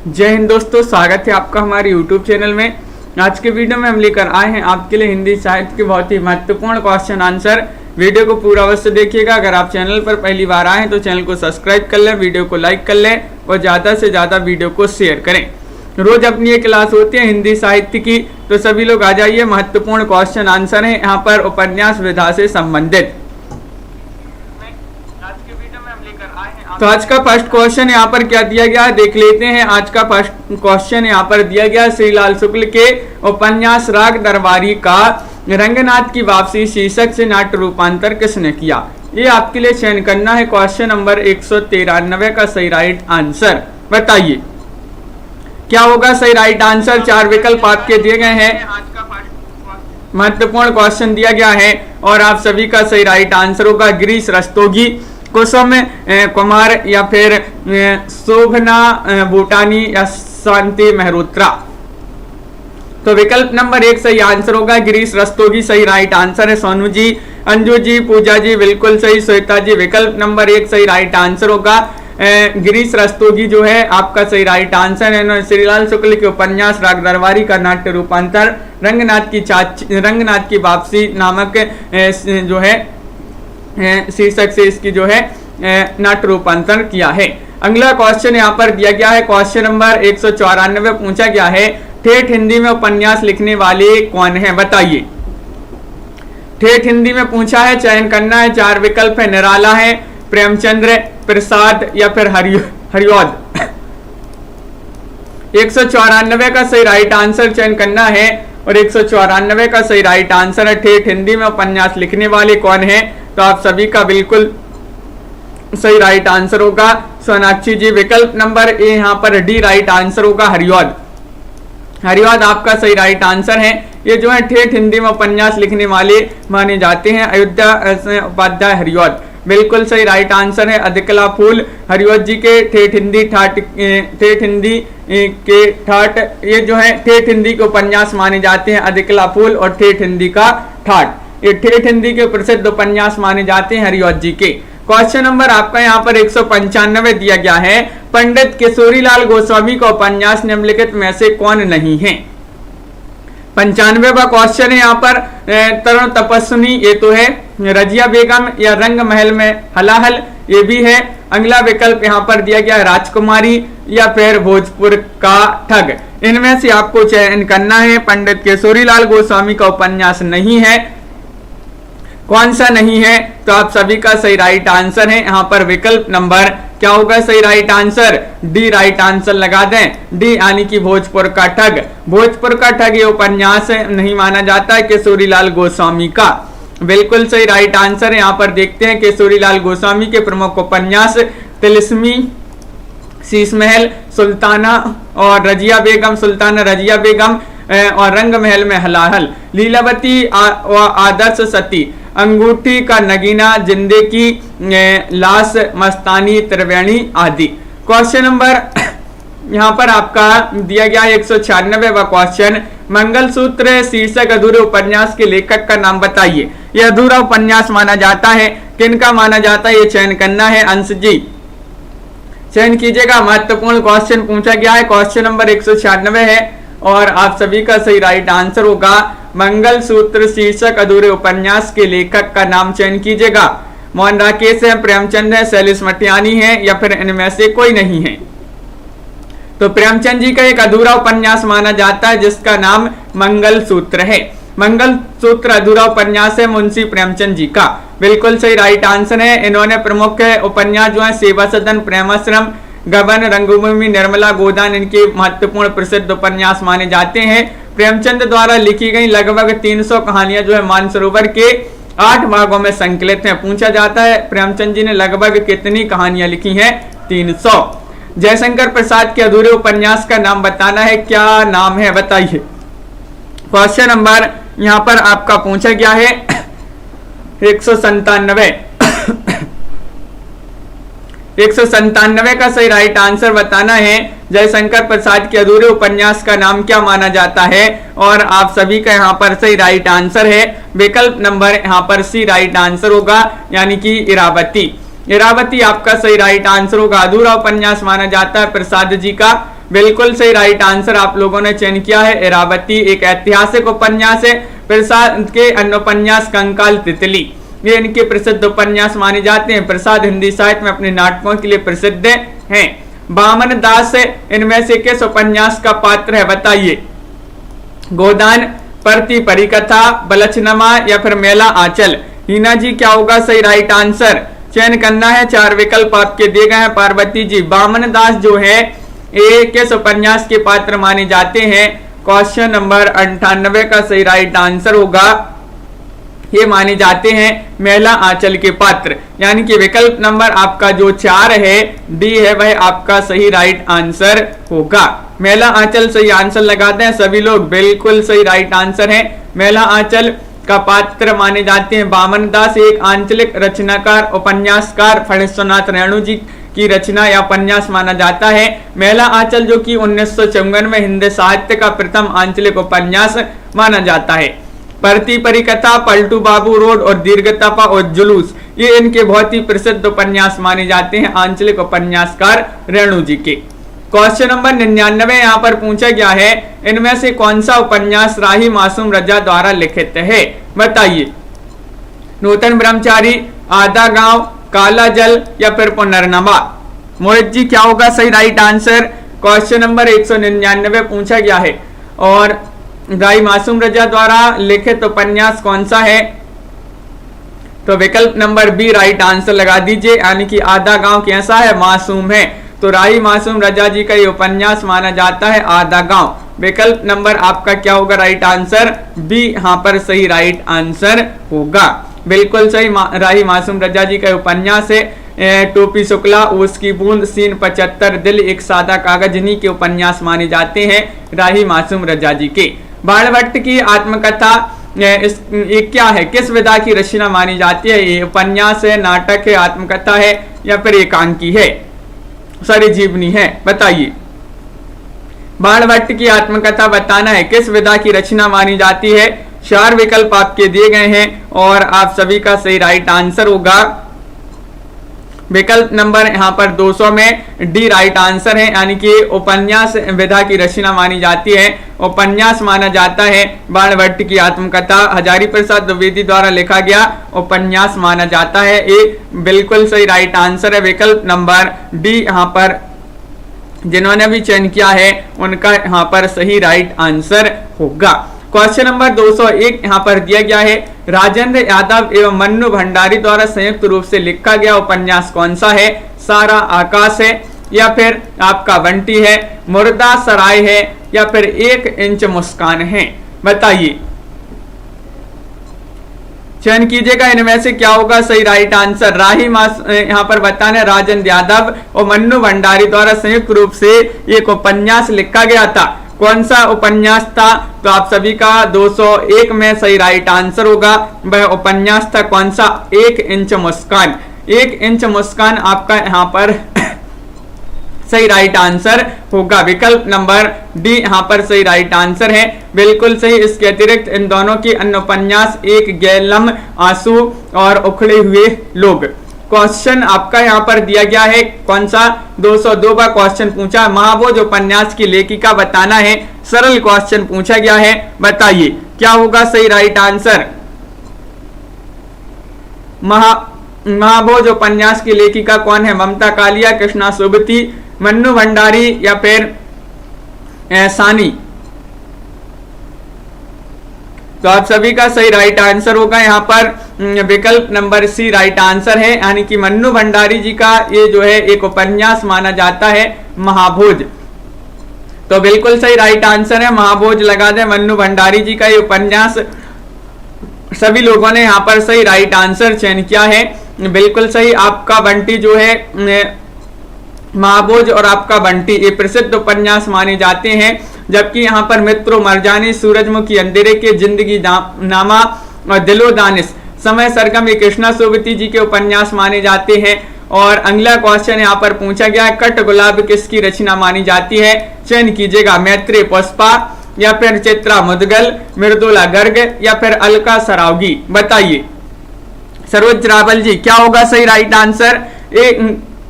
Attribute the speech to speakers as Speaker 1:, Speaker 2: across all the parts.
Speaker 1: जय हिंद दोस्तों, स्वागत है आपका हमारे YouTube चैनल में। आज के वीडियो में हम लेकर आए हैं आपके लिए हिंदी साहित्य के बहुत ही महत्वपूर्ण क्वेश्चन आंसर। वीडियो को पूरा अवश्य देखिएगा। अगर आप चैनल पर पहली बार आए हैं तो चैनल को सब्सक्राइब कर लें, वीडियो को लाइक कर लें और ज़्यादा से ज़्यादा वीडियो को शेयर करें। रोज अपनी एक क्लास होती है हिंदी साहित्य की, तो सभी लोग आ जाइए। महत्वपूर्ण क्वेश्चन आंसर है यहाँ पर उपन्यास विधा से संबंधित। तो आज का फर्स्ट क्वेश्चन यहाँ पर क्या दिया गया है देख लेते हैं। आज का फर्स्ट क्वेश्चन यहाँ पर दिया गया, श्रीलाल शुक्ल के उपन्यास राग दरबारी का रंगनाथ की वापसी शीर्षक से नाट्य रूपांतर किसने किया। ये आपके लिए चयन करना है क्वेश्चन नंबर 193 का सही राइट आंसर। बताइए क्या होगा सही राइट आंसर। चार विकल्प आपके दिए गए हैं। महत्वपूर्ण क्वेश्चन दिया गया है और आप सभी का सही राइट आंसर होगा गिरीश रस्तोगी, कुसुम कुमार या फिर शोभना बूटानी या शांति मेहरोत्रा। तो विकल्प नंबर 1 सही आंसर होगा गिरीश रस्तोगी, सही राइट आंसर है। सोनू जी, अंजू जी, पूजा जी बिल्कुल सही। श्वेता जी विकल्प नंबर 1 सही राइट आंसर होगा। गिरीश रस्तोगी जो है आपका सही राइट आंसर है। श्रीलाल शुक्ल के उपन्यास राग दरबारी का नाट्य रूपांतर रंगनाथ की वापसी नामक जो है शीर्षक से इसकी जो है नाट्य रूपांतर किया है। अगला क्वेश्चन यहाँ पर दिया गया है क्वेश्चन नंबर 194 पूछा गया है, ठेठ हिंदी में उपन्यास लिखने वाले कौन है। बताइए ठेठ हिंदी में पूछा है, चयन करना है। चार विकल्प है, निराला है, प्रेमचंद्र, प्रसाद या फिर हरिऔध। 194 का सही राइट आंसर चयन करना है और 194 का सही राइट आंसर है ठेठ हिंदी में उपन्यास लिखने वाले कौन है। तो आप सभी का बिल्कुल सही राइट आंसर होगा सोनाक्षी जी। विकल्प नंबर ए यहाँ पर डी राइट आंसर होगा हरिऔध। हरिऔध आपका सही राइट आंसर है। ये जो है ठेठ हिंदी में उपन्यास लिखने वाले माने जाते हैं। अयोध्या उपाध्याय हरिऔध बिल्कुल सही राइट आंसर है। अधिकला फूल हरिऔध जी के ठेठ हिंदी के ठाट, ये जो है ठेठ हिंदी के उपन्यास माने जाते हैं। अधिकला फूल और ठेठ हिंदी का ठाट, ये ठेठ हिंदी के प्रसिद्ध उपन्यास माने जाते हैं हरिऔध जी के। क्वेश्चन नंबर आपका यहाँ पर 195 दिया गया है, पंडित किशोरीलाल गोस्वामी का उपन्यास निम्नलिखित में से कौन नहीं है। 95वां क्वेश्चन है यहाँ पर तरुण तपस्विनी, ये तो है। रजिया बेगम या रंग महल में हलाहल, ये भी है। अगला विकल्प यहाँ पर दिया गया राजकुमारी या फिर भोजपुर का ठग। इनमें से आपको चयन करना है। पंडित किशोरीलाल गोस्वामी का उपन्यास नहीं है, कौन सा नहीं है। तो आप सभी का सही राइट आंसर है यहाँ पर विकल्प नंबर क्या होगा सही right answer, D right answer लगा दें। डी यानी कि भोजपुर का ठग। भोजपुर का ठग ये उपन्यास नहीं माना जाता है किशोरीलाल गोस्वामी का। बिल्कुल सही राइट आंसर है। यहाँ पर देखते हैं किशोरीलाल गोस्वामी के प्रमुख उपन्यास तिलिस्मी, शीशमहल, सुल्ताना और रजिया बेगम, सुल्ताना रजिया बेगम और रंग महल में हलाहल, लीलावती और आदर्श सती, अंगूठी का नगीना, जिंदे की लाश, मस्तानी, त्रिवेणी आदि। क्वेश्चन नंबर यहाँ पर आपका दिया गया 196वां क्वेश्चन, मंगलसूत्र शीर्षक अधूरे उपन्यास के लेखक का नाम बताइए। यह अधूरा उपन्यास माना जाता है, किनका माना जाता है ये चयन करना है। अंश जी चयन कीजिएगा। महत्वपूर्ण क्वेश्चन पूछा गया है, क्वेश्चन नंबर 196 है और आप सभी का सही राइट आंसर होगा मंगलसूत्र शीर्षक अधूरे उपन्यास के लेखक का नाम चयन कीजिएगा। मोहन राकेश है, प्रेमचंद है, शैलेश मटियानी है या फिर इनमें से कोई नहीं है। तो प्रेमचंद जी का एक अधूरा उपन्यास माना जाता है जिसका नाम मंगलसूत्र है। मंगलसूत्र अधूरा उपन्यास है मुंशी प्रेमचंद जी का। बिल्कुल सही राइट आंसर है। इन्होंने प्रमुख उपन्यास जो है सेवा सदन, प्रेमाश्रम, गबन, रंगभूमि, निर्मला गोदान, इनके महत्वपूर्ण प्रसिद्ध उपन्यास माने जाते हैं। प्रेमचंद द्वारा लिखी गई लगभग 300 कहानियां जो है मानसरोवर के 8 भागों में संकलित हैं। पूछा जाता है प्रेमचंद जी ने लगभग कितनी कहानियां लिखी हैं, 300। जयशंकर प्रसाद के अधूरे उपन्यास का नाम बताना है, क्या नाम है बताइए। क्वेश्चन नंबर यहाँ पर आपका पूछा गया है 197 का सही राइट आंसर बताना है। जयशंकर प्रसाद के अधूरे उपन्यास का नाम क्या माना जाता है और आप सभी का यहाँ पर सही राइट आंसर है विकल्प नंबर यहाँ पर सी राइट आंसर होगा, यानी कि इरावती। इरावती आपका सही राइट आंसर होगा। अधूरा उपन्यास माना जाता है प्रसाद जी का बिल्कुल सही राइट आंसर आप लोगों ने चयन किया है। इरावती एक ऐतिहासिक उपन्यास है। प्रसाद के अन्य उपन्यास कंकाल तितली ये इनके प्रसिद्ध उपन्यास माने जाते हैं। प्रसाद हिंदी साहित्य में अपने नाटकों के लिए प्रसिद्ध हैं। वामन दास इनमें से किस उपन्यास का पात्र है बताइए। गोदान, प्रति परिकथा, बलछनमा या फिर मेला आंचल। हीना जी क्या होगा सही राइट आंसर, चयन करना है। 4 विकल्प आपके दिए गए हैं। पार्वती जी वामन दास जो है ये किस उपन्यास के पात्र माने जाते हैं। क्वेश्चन नंबर 98 का सही राइट आंसर होगा ये माने जाते हैं मेला आंचल के पात्र, यानी कि विकल्प नंबर आपका जो 4 है डी है वह आपका सही राइट आंसर होगा। मेला आंचल सही आंसर लगाते हैं सभी लोग, बिल्कुल सही राइट आंसर है। मेला आंचल का पात्र माने जाते हैं वामन दास, एक आंचलिक रचनाकार उपन्यासकार फणीश्वरनाथ रेणु जी की रचना या उपन्यास माना जाता है। मेला आंचल जो कि 1954 में हिंदी साहित्य का प्रथम आंचलिक उपन्यास माना जाता है। प्रति परिकथा, पलटू बाबू रोड और दीर्घतपा और जुलूस ये इनके बहुत ही प्रसिद्ध उपन्यास माने जाते हैं आंचलिक उपन्यासकार रेणु जी के। क्वेश्चन नंबर 99 यहाँ पर पूछा गया है इनमें से कौन सा उपन्यास राही मासूम रजा द्वारा लिखित है बताइए। नूतन ब्रह्मचारी, आधा गांव, काला जल या फिर पुनर्नवा। मोहित जी क्या होगा सही राइट आंसर। क्वेश्चन नंबर 199 पूछा गया है और राही मासूम रजा द्वारा लिखित उपन्यास कौन सा है, तो विकल्प नंबर बी राइट आंसर लगा दीजिए, यानी कि आधा गांव कैसा है, मासूम है। तो राही मासूम रजा जी का ये उपन्यास माना जाता है आधा गांव। विकल्प नंबर आपका क्या होगा राइट आंसर, बी यहाँ पर सही राइट आंसर होगा। बिल्कुल सही, राही मासूम रजा जी का उपन्यास है। टोपी शुक्ला, उसकी बूंद, सीन 75, दिल एक सादा कागज इन्हीं के उपन्यास माने जाते हैं राही मासूम रजा जी के। बाणभट्ट की आत्मकथा ये क्या है, किस विधा की रचना मानी जाती है। ये उपन्यास है, नाटक है, आत्मकथा है या फिर एकांकी है, सॉरी जीवनी है, बताइए। बाणभट्ट की आत्मकथा बताना है किस विधा की रचना मानी जाती है। 4 विकल्प आपके दिए गए हैं और आप सभी का सही राइट आंसर होगा विकल्प नंबर यहाँ पर 200 में डी राइट आंसर है, यानी कि उपन्यास विधा की रचना मानी जाती है। उपन्यास माना जाता है बाणभट्ट की आत्मकथा हजारी प्रसाद द्विवेदी द्वारा लिखा गया उपन्यास माना जाता है। ये बिल्कुल सही राइट आंसर है। विकल्प नंबर डी यहाँ पर जिन्होंने भी चयन किया है उनका यहाँ पर सही राइट आंसर होगा। क्वेश्चन नंबर 201 यहाँ पर दिया गया है राजेंद्र यादव एवं मन्नू भंडारी द्वारा संयुक्त रूप से लिखा गया उपन्यास कौन सा है। सारा आकाश है या फिर आपका बंटी है, मुर्दा सराय है या फिर 1 इंच मुस्कान है, बताइए। चयन कीजिएगा इनमें से क्या होगा सही राइट आंसर। राही मास यहाँ पर बताने राजेंद्र यादव और मन्नू भंडारी द्वारा संयुक्त रूप से एक उपन्यास लिखा गया था। कौन सा उपन्यास था, तो आप सभी का 201 में सही राइट आंसर होगा। वह उपन्यास था कौन सा, 1 इंच मुस्कान। 1 इंच मुस्कान आपका यहाँ पर सही राइट आंसर होगा। विकल्प नंबर डी यहाँ पर सही राइट आंसर है, बिल्कुल सही। इसके अतिरिक्त इन दोनों की अन्य उपन्यास एक गैलम, आंसू और उखड़े हुए लोग। क्वेश्चन आपका यहाँ पर दिया गया है कौन सा, 202 का क्वेश्चन पूछा महाभोज उपन्यास की लेखिका बताना है। सरल क्वेश्चन पूछा गया है, बताइए क्या होगा सही राइट आंसर। महाभोज उपन्यास की लेखिका कौन है, ममता कालिया, कृष्णा सुबती, मन्नू भंडारी या फिर सानी। तो आप सभी का सही राइट आंसर होगा यहाँ पर विकल्प नंबर सी राइट आंसर है, यानी कि मन्नू भंडारी जी का ये जो है एक उपन्यास माना जाता है महाभोज। तो बिल्कुल सही राइट आंसर है, महाभोज लगा दे। मन्नू भंडारी जी का ये उपन्यास सभी लोगों ने यहाँ पर सही राइट आंसर चयन किया है। बिल्कुल सही, आपका बंटी जो है महाभोज और आपका बंटी ये प्रसिद्ध उपन्यास माने जाते हैं। जबकि यहाँ पर मित्रों मरजानी, सूरजमुखी, अंधेरे के जिंदगी नामा और दिलो दानिश, समय सरगम ये कृष्णा सोबती जी के उपन्यास माने जाते हैं। और अगला क्वेश्चन यहाँ पर पूछा गया कट गुलाब किसकी रचना मानी जाती है। चयन कीजिएगा मैत्री पुष्पा या फिर चित्रा मुदगल, मृदुला गर्ग या फिर अलका सरावगी, बताइए। सरोज रावल जी क्या होगा सही राइट आंसर।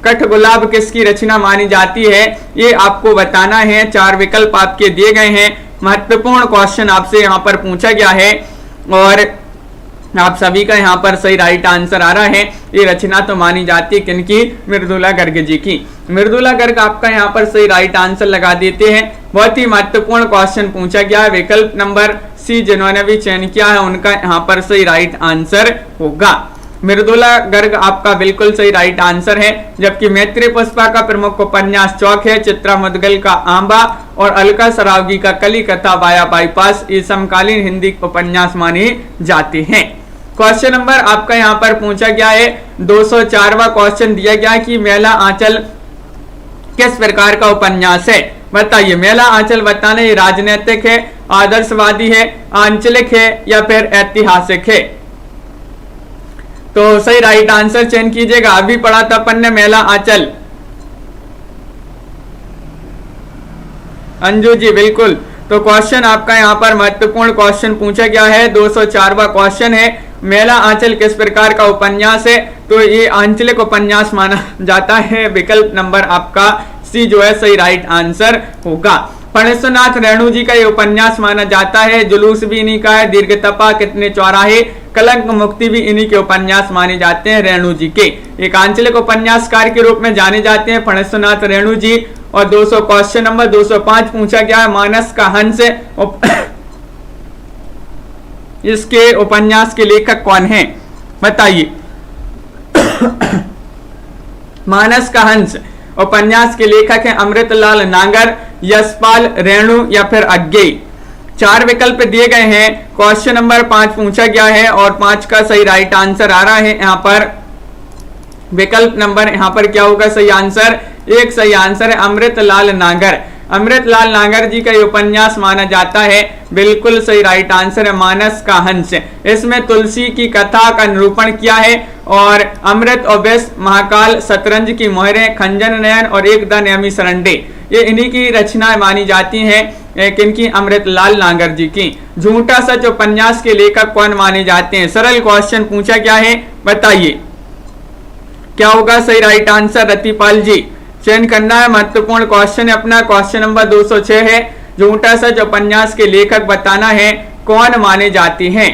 Speaker 1: कठगुलाब किसकी रचना मानी जाती है, ये आपको बताना है। 4 विकल्प आपके दिए गए हैं। महत्वपूर्ण क्वेश्चन आपसे यहाँ पर पूछा गया है और आप सभी का यहाँ पर सही राइट आंसर आ रहा है। ये रचना तो मानी जाती है किनकी, मृदुला गर्ग जी की। मृदुला गर्ग आपका यहाँ पर सही राइट आंसर लगा देते हैं। बहुत ही महत्वपूर्ण क्वेश्चन पूछा गया है। विकल्प नंबर सी जिन्होंने भी चयन किया है उनका यहाँ पर सही राइट आंसर होगा। मृदुला गर्ग आपका बिल्कुल सही राइट आंसर है। जबकि मैत्री पुष्पा का प्रमुख उपन्यास चौक है, चित्रा मुदगल का आंबा और अलका सरावगी का कली कथा वाया बाईपास ये समकालीन हिंदी उपन्यास माने जाते हैं। क्वेश्चन नंबर आपका यहाँ पर पूछा गया है 204वां क्वेश्चन दिया गया कि मेला आंचल किस प्रकार का उपन्यास है, बताइए। मेला आंचल बताना ये राजनीतिक है, आदर्शवादी है, आंचलिक है या फिर ऐतिहासिक है। तो सही राइट आंसर चयन कीजिएगा। अभी पढ़ा था अपन ने मेला आंचल। अंजू जी बिल्कुल। तो क्वेश्चन आपका यहाँ पर महत्वपूर्ण क्वेश्चन पूछा गया है। 204वां क्वेश्चन है मेला आंचल किस प्रकार का उपन्यास है, तो ये आंचलिक उपन्यास माना जाता है। विकल्प नंबर आपका सी जो है सही राइट आंसर होगा। फणीश्वरनाथ रेणु जी का ये उपन्यास माना जाता है। जुलूस भी इन्हीं का है। दीर्घतपा, कितने चौराहे, कलंक मुक्ति भी इन्हीं के उपन्यास माने जाते हैं रेणु जी के। एक आंचलिक उपन्यासकार के रूप में जाने जाते हैं फणीश्वरनाथ रेणु जी। और 200 क्वेश्चन नंबर 205 पूछा गया है मानस का हंस इसके उपन्यास के लेखक कौन हैं, बताइए। मानस का हंस उपन्यास के लेखक हैं अमृतलाल नागर, यशपाल, रेणु या फिर अज्ञेय। 4 विकल्प दिए गए हैं। क्वेश्चन नंबर 5 पूछा गया है और 5 का सही राइट आंसर आ रहा है यहाँ पर। विकल्प नंबर यहाँ पर क्या होगा सही आंसर, एक सही आंसर है अमृतलाल नागर। अमृतलाल नागर जी का ये उपन्यास माना जाता है। बिल्कुल सही राइट आंसर है मानस का हंस। इसमें तुलसी की कथा का निरूपण किया है और अमृत और विष, महाकाल, शतरंज की मोहरें, खंजन नयन और एक द नेमी सरंडे ये इन्हीं की रचनाएं मानी जाती हैं। किनकी, अमृतलाल नागर जी की। झूठा सच उपन्यास के लेखक कौन माने जाते हैं, सरल क्वेश्चन पूछा गया है, बताइए क्या होगा सही राइट आंसर। रतिपाल जी चयन करना है। महत्वपूर्ण क्वेश्चन है अपना। क्वेश्चन नंबर 206 है झूठा सच उपन्यास के लेखक बताना है कौन माने जाते हैं।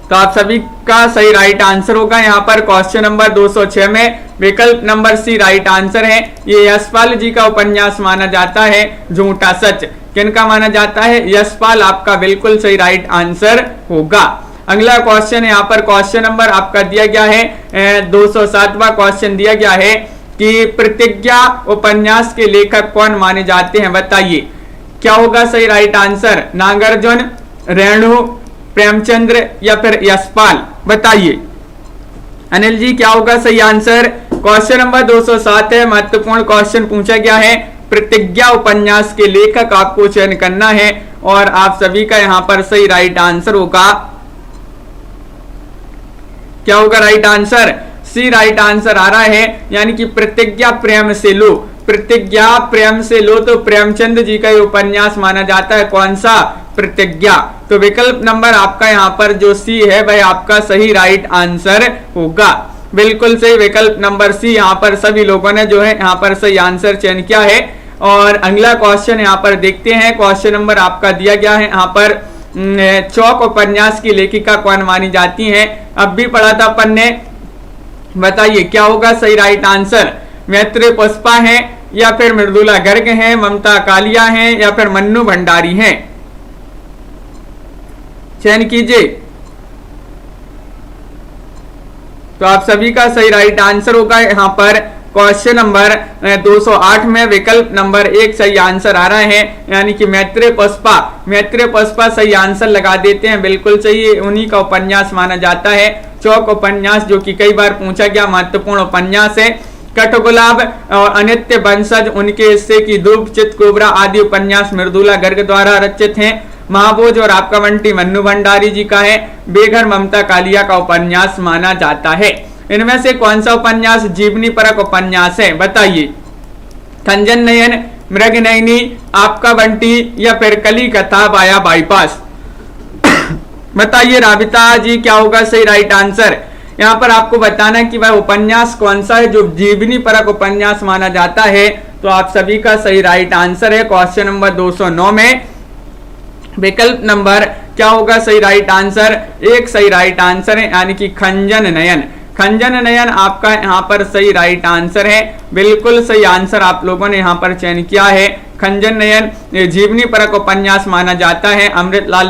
Speaker 1: तो आप सभी का सही राइट आंसर होगा यहाँ पर क्वेश्चन नंबर 206 में। विकल्प नंबर सी राइट आंसर है। ये यशपाल जी का उपन्यास माना जाता है झूठा सच। किनका माना जाता है, यशपाल आपका बिल्कुल सही राइट आंसर होगा। अगला क्वेश्चन यहाँ पर क्वेश्चन नंबर आपका दिया गया है 207वां क्वेश्चन दिया गया है कि प्रतिज्ञा उपन्यास के लेखक कौन माने जाते हैं, बताइए क्या होगा सही राइट आंसर। नागार्जुन, रेणु, प्रेमचंद्र या फिर यशपाल, बताइए। अनिल जी क्या होगा सही आंसर। क्वेश्चन नंबर 207 है। महत्वपूर्ण क्वेश्चन पूछा गया है। प्रतिज्ञा उपन्यास के लेखक आपको चयन करना है और आप सभी का यहाँ पर सही राइट आंसर होगा। क्या होगा राइट आंसर, सी राइट आंसर आ रहा है। यानी कि प्रतिज्ञा प्रेम से लो, प्रतिज्ञा प्रेम से लो तो प्रेमचंद जी का ये उपन्यास माना जाता है। कौन सा, प्रतिज्ञा। तो विकल्प नंबर आपका यहाँ पर जो सी है वह आपका सही राइट आंसर होगा। बिल्कुल सही विकल्प नंबर सी। यहाँ पर सभी लोगों ने जो है यहाँ पर सही आंसर चयन किया है। और अगला क्वेश्चन यहाँ पर देखते हैं। क्वेश्चन नंबर आपका दिया गया है यहाँ पर चौक उपन्यास की लेखिका कौन मानी जाती हैं। अब भी पढ़ा था अपन ने, बताइए क्या होगा सही राइट आंसर। मैत्री पुष्पा है या फिर मृदुला गर्ग हैं, ममता कालिया हैं या फिर मन्नू भंडारी हैं, चयन कीजिए। तो आप सभी का सही राइट आंसर होगा यहाँ पर क्वेश्चन नंबर 208 में विकल्प नंबर 1 सही आंसर आ रहा है। यानी कि मैत्री पुष्पा, मैत्री पुष्पा सही आंसर लगा देते हैं। बिल्कुल सही, उन्हीं का उपन्यास माना जाता है चौक उपन्यास, जो कि कई बार पूछा गया महत्वपूर्ण उपन्यास है। कठगुलाब और अनित्य वंशज, उनके हिस्से की धूप, चितकोबरा आदि उपन्यास मृदुला गर्ग द्वारा रचित हैं। महाभोज और आपका बंटी मन्नू भंडारी जी का है। बेघर ममता कालिया का उपन्यास माना जाता है। इनमें से कौन सा उपन्यास जीवनी परक उपन्यास है, बताइए। खंजन नयन, मृग नयनी, आपका बंटी या फिर कली कथा वाया बाईपास, बताइए राबिता जी क्या होगा सही राइट आंसर। यहाँ पर आपको बताना है कि वह उपन्यास कौन सा है जो जीवनी परक उपन्यास माना जाता है। तो आप सभी का सही राइट आंसर है क्वेश्चन नंबर 209 में विकल्प नंबर क्या होगा सही राइट आंसर, एक सही राइट आंसर है यानी कि खंजन नयन। खंजन नयन आपका यहाँ पर सही राइट आंसर है, बिल्कुल सही आंसर आप लोगों ने यहाँ पर चयन किया है। खंजन नयन जीवनी परक उपन्यास माना जाता है। अमृतलाल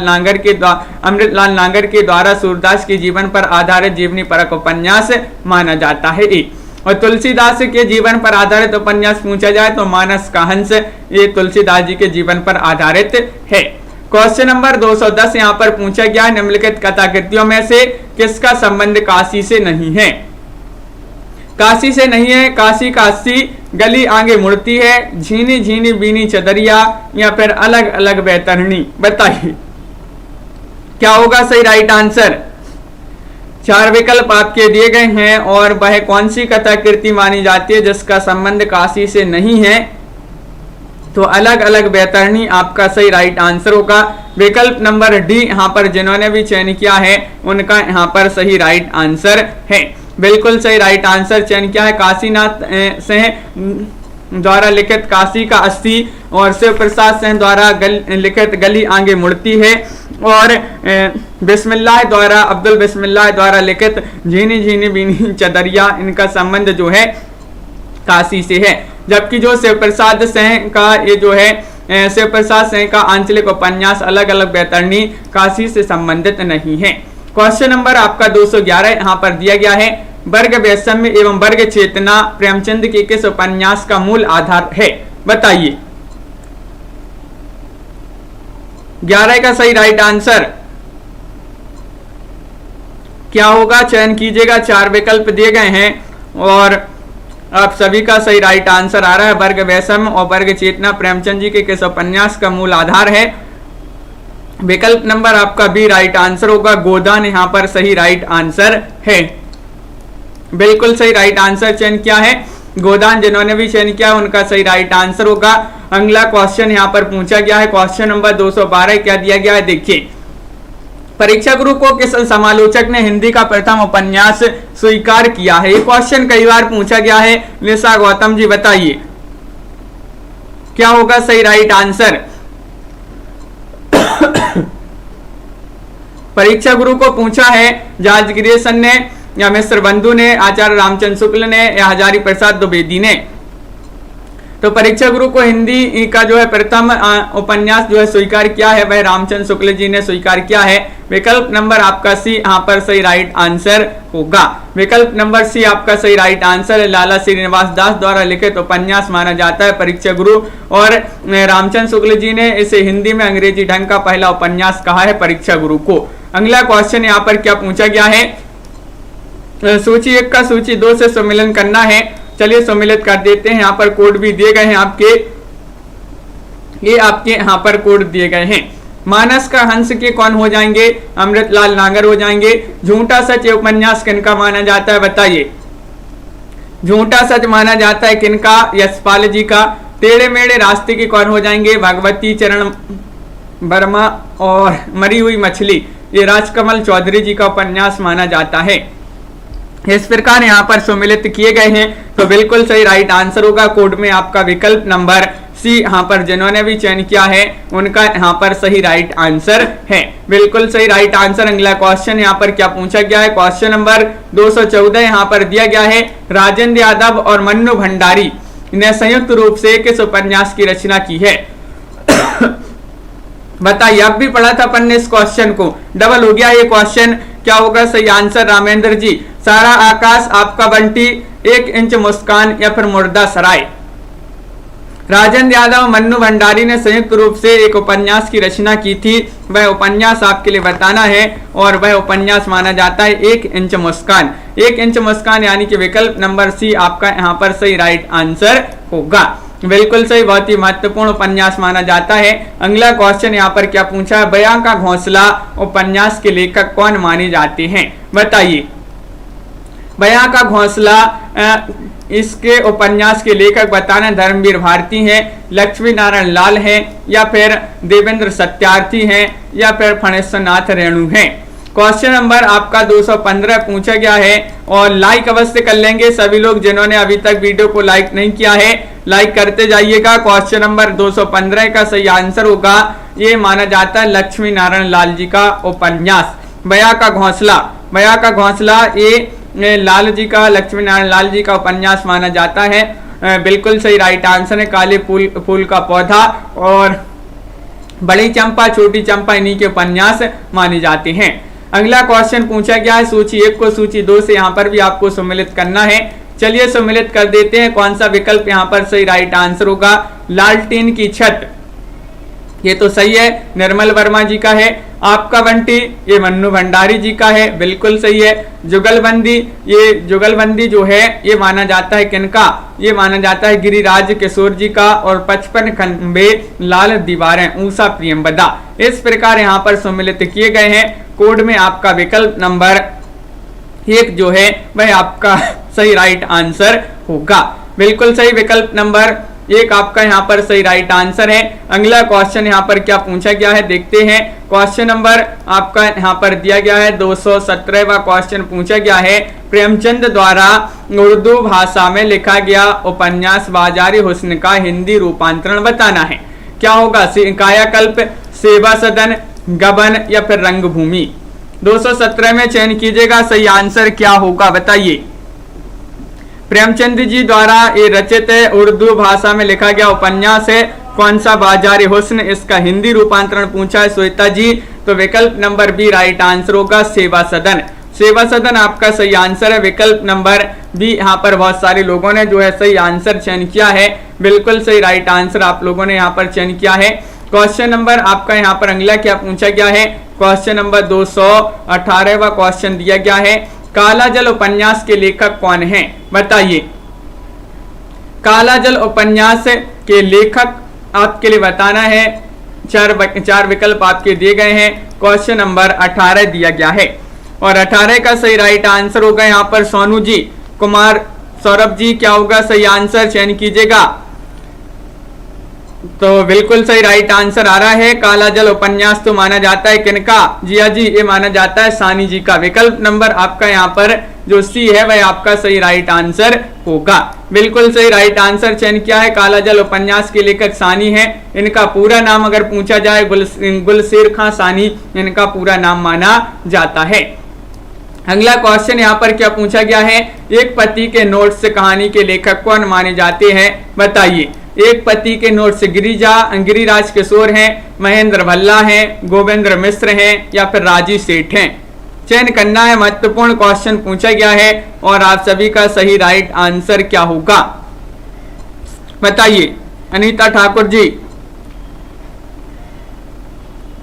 Speaker 1: नागर के द्वारा सूरदास के जीवन पर आधारित जीवनी परक उपन्यास माना जाता है। और तुलसीदास के जीवन पर आधारित उपन्यास पूछा जाए तो मानस का हंस, ये तुलसीदास जी के जीवन पर आधारित है। क्वेश्चन नंबर 210 यहाँ पर पूछा गया निम्नलिखित कथाकृतियों में से किसका संबंध काशी से नहीं है। काशी से नहीं है, काशी काशी गली आगे मुड़ती है, झीनी झीनी बीनी चदरिया, या फिर अलग अलग बैतरणी। बताइए क्या होगा सही राइट आंसर। 4 विकल्प आपके दिए गए हैं और वह कौन सी कथाकृति मानी जाती है जिसका संबंध काशी से नहीं है। तो अलग अलग बैतरणी आपका सही राइट आंसर होगा। विकल्प नंबर डी यहाँ पर जिन्होंने भी चयन किया है उनका यहाँ पर सही राइट आंसर है, बिल्कुल सही राइट आंसर चयन किया है। काशीनाथ सिंह द्वारा लिखित काशी का 80 और शिव प्रसाद सिंह द्वारा लिखित गली आगे मुड़ती है और बिस्मिल्लाह द्वारा अब्दुल बिस्मिल्लाह द्वारा लिखित झीनी झीनी बीनी चदरिया, इनका संबंध जो है काशी से है। जबकि जो शिव प्रसाद सिंह का ये जो है शिव प्रसाद सिंह का आंचलिक उपन्यास अलग अलग बैतरणी काशी से संबंधित नहीं है। क्वेश्चन नंबर आपका 211 यहाँ पर दिया गया है वर्ग वैषम्य एवं वर्ग चेतना प्रेमचंद के किस उपन्यास का मूल आधार है। बताइए 11 का सही राइट आंसर क्या होगा, चयन कीजिएगा। 4 विकल्प दिए गए हैं और आप सभी का सही राइट आंसर आ रहा है वर्ग वैषम्य और वर्ग चेतना प्रेमचंद जी के किस उपन्यास का मूल आधार है। विकल्प नंबर आपका बी राइट आंसर होगा, गोदान यहाँ पर सही राइट आंसर है, बिल्कुल सही राइट आंसर चयन किया है। गोदान जिन्होंने भी चयन किया उनका सही राइट आंसर होगा। अगला क्वेश्चन यहाँ पर पूछा गया है क्वेश्चन नंबर 212 क्या दिया गया है देखिए। परीक्षा गुरु को किस समालोचक ने हिंदी का प्रथम उपन्यास स्वीकार किया है। ये क्वेश्चन कई बार पूछा गया है। निशा गौतम जी बताइए क्या होगा सही राइट आंसर। परीक्षा गुरु को पूछा है जॉर्ज ग्रेसन ने या मिश्र बंधु ने, आचार्य रामचंद्र शुक्ल ने या हजारी प्रसाद द्विवेदी ने। तो परीक्षा गुरु को हिंदी का जो है प्रथम उपन्यास जो है स्वीकार किया है वह रामचंद्र शुक्ल जी ने स्वीकार किया है। विकल्प नंबर आपका सी यहाँ पर सही राइट आंसर होगा। विकल्प नंबर सी आपका सही राइट आंसर है। लाला श्रीनिवास दास द्वारा लिखित उपन्यास माना जाता है परीक्षा गुरु और रामचंद्र शुक्ल जी ने इसे हिंदी में अंग्रेजी ढंग का पहला उपन्यास कहा है परीक्षा गुरु को। अगला क्वेश्चन यहाँ पर क्या पूछा गया है, सूची 1 का सूची 2 से सम्मिलन करना है। चलिए सम्मिलित कर देते हैं। यहाँ पर कोड भी दिए गए हैं आपके, ये आपके यहाँ पर कोड दिए गए हैं। मानस का हंस के कौन हो जाएंगे, अमृतलाल नागर हो जाएंगे। झूठा सच उपन्यास किनका माना जाता है बताइए। झूठा सच माना जाता है किनका, यशपाल जी का। टेढ़े मेढ़े रास्ते के कौन हो जाएंगे, भगवती चरण वर्मा और मरी हुई मछली, ये राजकमल चौधरी जी का उपन्यास माना जाता है। इस प्रकार यहाँ पर सम्मिलित किए गए हैं तो बिल्कुल सही राइट आंसर होगा। कोड में आपका विकल्प नंबर सी यहाँ पर जिन्होंने भी चयन किया है उनका यहाँ पर सही राइट आंसर है, बिल्कुल सही राइट आंसर। अगला क्वेश्चन यहाँ पर क्या पूछा गया है, क्वेश्चन नंबर 214 यहाँ पर दिया गया है राजेंद्र यादव और मन्नू भंडारी ने संयुक्त रूप से किस उपन्यास की रचना की है। बताइए, अब भी पढ़ा था अपन ने इस क्वेश्चन को, डबल हो गया ये क्वेश्चन। क्या होगा सही आंसर रामेंद्र जी। सारा आकाश आपका बंटी, 1 इंच मुस्कान या फिर मुर्दा सराय। राजेंद्र यादव मन्नू भंडारी ने संयुक्त रूप से एक उपन्यास की रचना की थी, वह उपन्यास आपके लिए बताना है और वह उपन्यास माना जाता है 1 इंच मुस्कान। 1 इंच मुस्कान यानी कि विकल्प नंबर सी आपका यहाँ पर सही राइट आंसर होगा, बिल्कुल सही, बहुत ही महत्वपूर्ण उपन्यास माना जाता है। अगला क्वेश्चन यहाँ पर क्या पूछा है, बयां का घोंसला उपन्यास के लेखक कौन माने जाते हैं। बताइए, बयां का घोंसला इसके उपन्यास के लेखक बताना धर्मवीर भारती हैं, लक्ष्मी नारायण लाल हैं या फिर देवेंद्र सत्यार्थी हैं या फिर फणेश्वर नाथ रेणु हैं। क्वेश्चन नंबर आपका 215 पूछा गया है और लाइक अवश्य कर लेंगे सभी लोग जिन्होंने अभी तक वीडियो को लाइक नहीं किया है, लाइक करते जाइएगा। क्वेश्चन नंबर 215 का सही आंसर होगा, ये माना जाता है लक्ष्मी नारायण लाल जी का उपन्यास बया का घोंसला। बया का घोंसला ये लाल जी का, लक्ष्मी नारायण लाल जी का उपन्यास माना जाता है। बिल्कुल सही राइट आंसर है। काले फूल का पौधा और बड़ी चंपा छोटी चंपा इन्हीं के उपन्यास माने जाते हैं। अगला क्वेश्चन पूछा गया है सूची 1 को सूची 2 से यहाँ पर भी आपको सम्मिलित करना है। चलिए सम्मिलित कर देते हैं। कौन सा विकल्प यहाँ पर सही राइट आंसर होगा? लालटेन की छत, ये तो सही है, निर्मल वर्मा जी का है। आपका बंटी, ये मन्नू भंडारी जी का है, बिल्कुल सही है। जुगलबंदी, ये जुगलबंदी जो है ये माना जाता है किनका? ये माना जाता है गिरिराज किशोर जी का। और 55 खंबे लाल दीवारें ऊषा प्रियंवदा। इस प्रकार यहाँ पर सम्मिलित किए गए हैं। कोड में आपका विकल्प नंबर 1 जो है वह आपका सही राइट आंसर होगा। बिल्कुल सही, विकल्प नंबर 1 आपका यहाँ पर सही राइट आंसर है। अगला क्वेश्चन यहाँ पर क्या पूछा गया है देखते हैं। क्वेश्चन नंबर आपका यहाँ पर दिया गया है 217वां क्वेश्चन पूछा गया है। प्रेमचंद द्वारा उर्दू भाषा में लिखा गया उपन्यास बाजारी हुस्न का हिंदी रूपांतरण बताना है। क्या होगा? कायाकल्प, सेवा सदन, गबन या फिर रंगभूमि। 217 में चयन कीजिएगा, सही आंसर क्या होगा बताइए। प्रेमचंद जी द्वारा ये रचित है, उर्दू भाषा में लिखा गया उपन्यास है। कौन सा? बाजारी हुस्न। इसका हिंदी रूपांतरण पूछा है श्वेता जी, तो विकल्प नंबर बी राइट आंसर होगा, सेवा सदन। सेवा सदन आपका सही आंसर है। विकल्प नंबर बी यहाँ पर बहुत सारे लोगों ने जो है सही आंसर चयन किया है। बिल्कुल सही राइट आंसर आप लोगों ने यहाँ पर चयन किया है। क्वेश्चन नंबर आपका यहाँ पर अगला क्या पूछा गया है? क्वेश्चन नंबर 218वां क्वेश्चन दिया गया है। काला जल उपन्यास के लेखक कौन हैं बताइए। काला जल उपन्यास के लेखक आपके लिए बताना है। चार विकल्प आपके दिए गए हैं। क्वेश्चन नंबर 18 दिया गया है और 18 का सही राइट आंसर होगा यहाँ पर सोनू जी, कुमार सौरभ जी। क्या होगा सही आंसर? चयन कीजिएगा। तो बिल्कुल सही राइट आंसर आ रहा है। काला जल उपन्यास तो माना जाता है किनका? जिया जी, ये माना जाता है सानी जी का। विकल्प नंबर आपका यहाँ पर जो सी है वह आपका सही राइट आंसर होगा। बिल्कुल सही राइट आंसर चयन किया है। काला जल उपन्यास के लेखक सानी है। इनका पूरा नाम अगर पूछा जाए गुलशेर खां सानी इनका पूरा नाम माना जाता है। अगला क्वेश्चन यहाँ पर क्या पूछा गया है? एक पति के नोट से कहानी के लेखक कौन माने जाते हैं बताइए। एक पति के नोट से गिरिराज किशोर हैं, महेंद्र भल्ला हैं, गोविंद्र मिश्र हैं या फिर राजी सेठ हैं। चयन करना है, महत्वपूर्ण क्वेश्चन पूछा गया है और आप सभी का सही राइट आंसर क्या होगा बताइए। अनीता ठाकुर जी,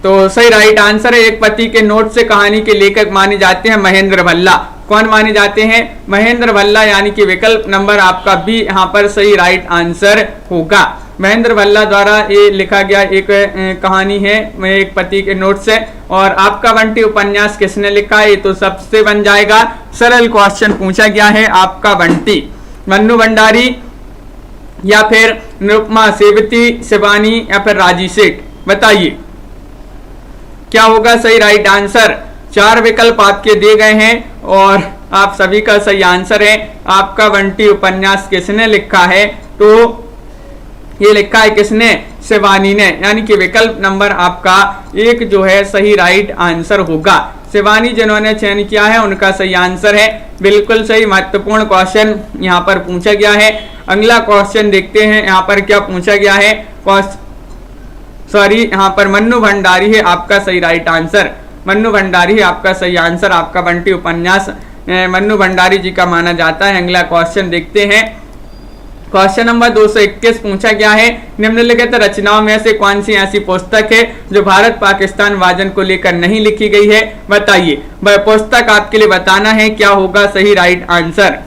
Speaker 1: तो सही राइट आंसर है एक पति के नोट से कहानी के लेखक माने जाते हैं महेंद्र भल्ला। कौन माने जाते हैं? महेंद्र भल्ला, यानी कि विकल्प नंबर आपका बी यहाँ पर सही राइट आंसर होगा। महेंद्र भल्ला द्वारा ये लिखा गया एक कहानी है एक पति के नोट से। और आपका बंटी उपन्यास किसने लिखा है? ये तो सबसे बन जाएगा। सरल क्वेश्चन पूछा गया है। आपका बंटी, मन्नू भंडारी या फिर निरुपमा सेवती, शिवानी या फिर राजी सेठ बताइए क्या होगा सही राइट आंसर। 4 विकल्प आपके दिए गए हैं और आप सभी का सही आंसर है। आपका बंटी उपन्यास किसने लिखा है? तो ये लिखा है किसने? शिवानी ने, यानी कि विकल्प नंबर आपका 1 जो है सही राइट आंसर होगा। शिवानी जिन्होंने चयन किया है उनका सही आंसर है। बिल्कुल सही, महत्वपूर्ण क्वेश्चन यहाँ पर पूछा गया है। अगला क्वेश्चन देखते हैं यहाँ पर क्या पूछा गया है। यहाँ पर मन्नू भंडारी है आपका सही राइट आंसर। मन्नू भंडारी है आपका सही आंसर। आपका बंटी उपन्यास मन्नू भंडारी जी का माना जाता है। अगला क्वेश्चन देखते हैं। क्वेश्चन नंबर 221 पूछा गया है। निम्नलिखित रचनाओं में से कौन सी ऐसी पुस्तक है जो भारत पाकिस्तान विभाजन को लेकर नहीं लिखी गई है बताइए। वह पुस्तक आपके लिए बताना है क्या होगा सही राइट आंसर।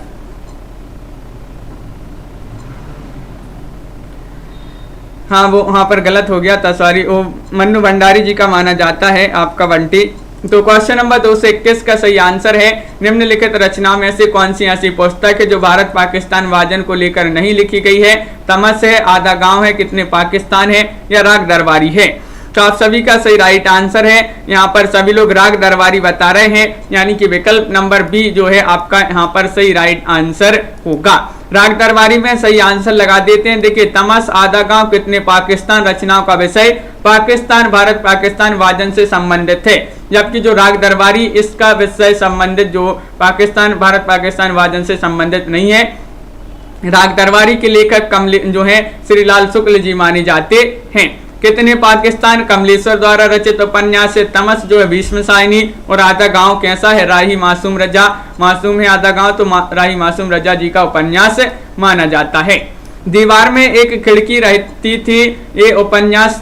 Speaker 1: हाँ, वो वहां पर गलत हो गया था, सॉरी। वो मन्नू भंडारी जी का माना जाता है आपका बंटी। तो क्वेश्चन नंबर 221 का सही आंसर है निम्नलिखित रचना में से कौन सी ऐसी पुस्तक है जो भारत पाकिस्तान विभाजन को लेकर नहीं लिखी गई है। तमस है, आधा गांव है, कितने पाकिस्तान है या राग दरबारी है। तो आप सभी का सही राइट आंसर है। यहाँ पर सभी लोग राग दरबारी बता रहे हैं, यानी कि विकल्प नंबर बी जो है आपका यहाँ पर सही राइट आंसर होगा। राग दरबारी में सही आंसर लगा देते हैं। देखिए, तमस आधा गांव कितने पाकिस्तान रचनाओं का विषय पाकिस्तान भारत पाकिस्तान विभाजन से संबंधित है, जबकि जो राग दरबारी इसका विषय संबंधित जो पाकिस्तान भारत पाकिस्तान विभाजन से संबंधित नहीं है। राग दरबारी के लेखक जो है श्रीलाल शुक्ल जी माने जाते हैं। कितने पाकिस्तान कमलेश्वर द्वारा रचित उपन्यास है तमस जो है भीष्म सायनी, और आधा गांव कैसा है राही मासूम रजा, मासूम है आधा गांव तो राही मासूम रजा जी का उपन्यास माना जाता है। दीवार में एक खिड़की रहती थी, ये उपन्यास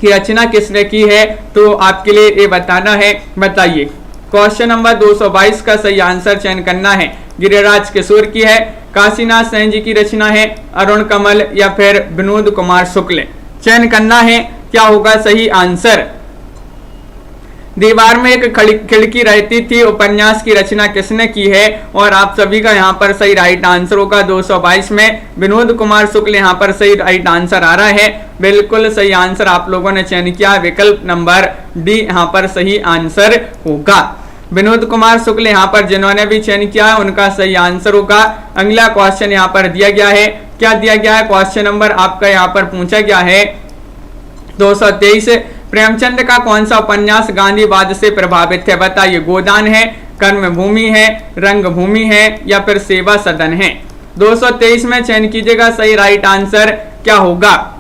Speaker 1: की रचना किसने की है, तो आपके लिए ये बताना है। बताइए, क्वेश्चन नंबर 222 का सही आंसर चयन करना है। गिरिराज किशोर की है, काशीनाथ सेन जी की रचना है, अरुण कमल या फिर विनोद कुमार शुक्ल, चयन करना है। क्या होगा सही आंसर। दीवार में एक खिड़की रहती थी उपन्यास की रचना किसने की है, और आप सभी का यहाँ पर सही राइट आंसर होगा 222 में विनोद कुमार शुक्ल यहाँ पर सही राइट आंसर आ रहा है। बिल्कुल सही आंसर आप लोगों ने चयन किया, विकल्प नंबर डी यहाँ पर सही आंसर होगा। विनोद कुमार शुक्ल यहाँ पर जिन्होंने भी चयन किया है उनका सही आंसर होगा। अगला क्वेश्चन यहाँ पर दिया गया है, क्या दिया गया है, क्वेश्चन नंबर आपका यहाँ पर पूछा गया है 223, प्रेमचंद का कौन सा उपन्यास गांधीवाद से प्रभावित है। बताइए, गोदान है, कर्मभूमि है, रंगभूमि है या फिर सेवा सदन है। 223 में चयन कीजिएगा, सही राइट आंसर क्या होगा।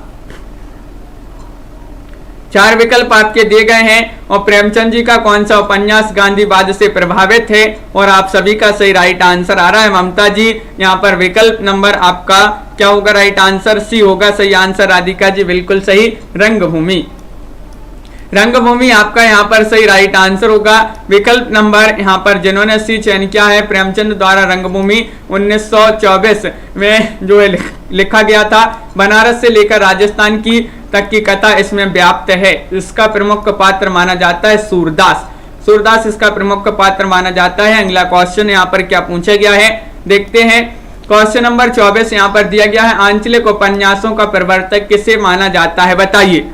Speaker 1: 4 विकल्प आपके दिए गए हैं, और प्रेमचंद जी का कौन सा उपन्यास गांधीवाद से प्रभावित है, और आप सभी का सही राइट आंसर आ रहा है ममता जी। यहाँ पर विकल्प नंबर आपका क्या होगा, राइट आंसर सी होगा सही आंसर। राधिका जी बिल्कुल सही, रंगभूमि, रंगभूमि आपका यहाँ पर सही राइट आंसर होगा। विकल्प नंबर यहाँ पर जिन्होंने सी चयन किया है, प्रेमचंद द्वारा रंगभूमि 1924 में जो है लिखा गया था। बनारस से लेकर राजस्थान की तक की कथा इसमें व्याप्त है। इसका प्रमुख पात्र माना जाता है सूरदास, सूरदास इसका प्रमुख पात्र माना जाता है। अगला क्वेश्चन यहाँ पर क्या पूछा गया है, देखते हैं। क्वेश्चन नंबर 24 यहाँ पर दिया गया है, आंचलिक उपन्यासों का प्रवर्तक किसे माना जाता है। बताइए,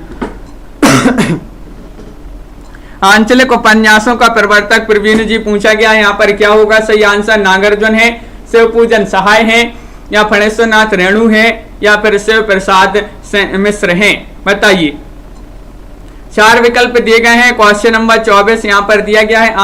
Speaker 1: आंचलिक उपन्यासों का प्रवर्तक प्रवीण जी पूछा गया है। यहाँ पर क्या होगा सही आंसर, नागार्जुन है, शिवपूजन सहाय है या फणेश्वरनाथ रेणु है या फिर शिव प्रसाद मिश्र हैं। बताइए, 4 विकल्प दिए गए हैं। क्वेश्चन नंबर 24 यहाँ पर दिया गया है,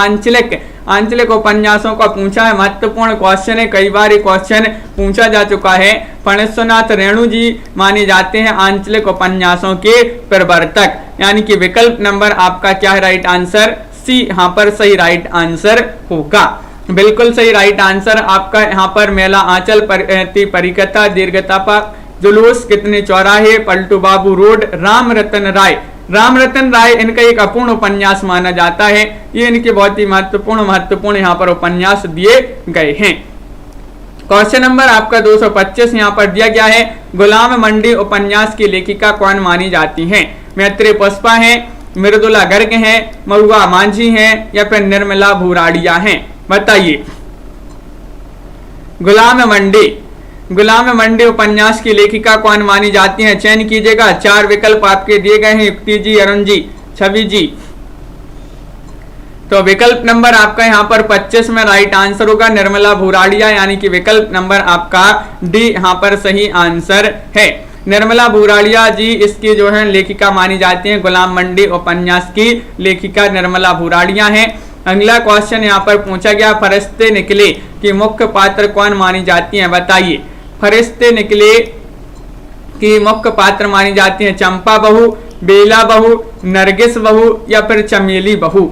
Speaker 1: आंचलिक उपन्यासों का पूछा है। महत्वपूर्ण क्वेश्चन है, कई बार ये क्वेश्चन पूछा जा चुका है। फणेश्वरनाथ रेणु जी माने जाते हैं आंचलिक उपन्यासों के प्रवर्तक, यानी कि विकल्प नंबर आपका क्या है, राइट आंसर सी यहाँ पर सही राइट आंसर होगा। बिल्कुल सही राइट आंसर आपका यहाँ पर मेला आंचल परिकथा, दीर्घतापा जुलूस, कितने चौराहे, पलटू बाबू रोड, राम रतन राय। राम रतन राय इनका एक अपूर्ण उपन्यास माना जाता है। ये इनके बहुत ही महत्वपूर्ण यहाँ पर उपन्यास दिए गए हैं। क्वेश्चन नंबर आपका 225 यहाँ पर दिया गया है, गुलाम मंडी उपन्यास की लेखिका कौन मानी जाती है। मैत्री पुष्पा है, मृदुला गर्ग है, महुआ मांझी है या फिर निर्मला भूराड़िया है। बताइए, गुलाम मंडी उपन्यास की लेखिका कौन मानी जाती है, चयन कीजिएगा। 4 विकल्प आपके दिए गए हैं, युक्ति जी, अरुण जी, छवि जी। तो विकल्प नंबर आपका यहाँ पर 25 में राइट आंसर होगा निर्मला भूराड़िया, यानी कि विकल्प नंबर आपका डी यहाँ पर सही आंसर है। निर्मला भूराड़िया जी इसकी जो है लेखिका मानी जाती है। गुलाम मंडी उपन्यास की लेखिका निर्मला भूराड़िया है। अगला क्वेश्चन यहाँ पर पूछा गया, फरिश्ते निकले की मुख्य पात्र कौन मानी जाती है। बताइए, फरिश्ते निकले की मुख्य पात्र मानी जाती है चंपा बहू, बेला बहू, नरगिस बहू या फिर चमेली बहू।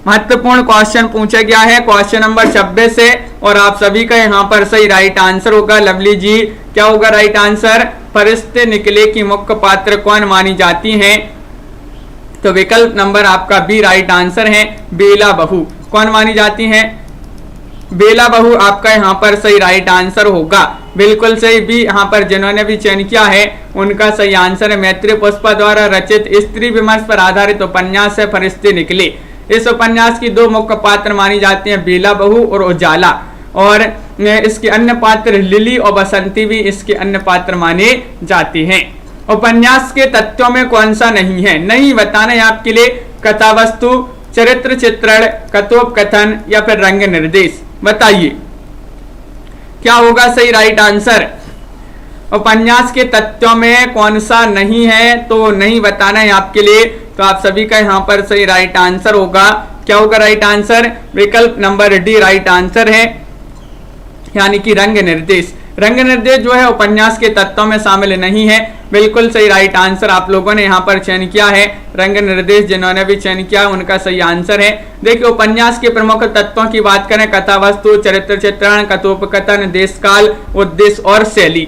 Speaker 1: महत्वपूर्ण क्वेश्चन पूछा गया है, क्वेश्चन नंबर 26 है और आप सभी का यहाँ पर सही राइट आंसर होगा। लवली जी, क्या होगा राइट आंसर, फरिश्ते निकले की मुख्य पात्र कौन मानी जाती हैं। तो विकल्प नंबर आपका बी राइट आंसर है, बेला बहू कौन मानी जाती हैं, बेला बहू आपका यहाँ पर सही राइट आंसर होगा। बिल्कुल सही, बी यहाँ पर जिन्होंने भी चयन किया है उनका सही आंसर है। मैत्री पुष्पा द्वारा रचित स्त्री विमर्श पर आधारित उपन्यास है फरिश्ते निकले। इस उपन्यास की 2 मुख्य पात्र मानी जाती हैं, बेला बहू और उजाला, और इसके अन्य पात्र लिली और बसंती भी इसके अन्य पात्र माने जाते हैं। उपन्यास के तथ्यों में कौन सा नहीं है? नहीं बताना है आपके लिए कथा वस्तु, चरित्र चित्रण, कथोपकथन या फिर रंग निर्देश। बताइए क्या होगा सही राइट आंसर? उपन्यास के तथ्यों में कौन सा नहीं है? तो नहीं बताना है आपके लिए, तो आप सभी का यहाँ पर सही राइट आंसर होगा। क्या होगा राइट आंसर? विकल्प नंबर डी राइट आंसर है, यानी कि रंग निर्देश। रंग निर्देश जो है उपन्यास के तत्वों में शामिल नहीं है। बिल्कुल सही राइट आंसर आप लोगों ने यहाँ पर चयन किया है। रंग निर्देश जिन्होंने भी चयन किया उनका सही आंसर है। देखिए उपन्यास के प्रमुख तत्वों की बात करें, कथा वस्तु, चरित्र चित्रण, कथोपकथन, देश काल, उद्देश्य और शैली।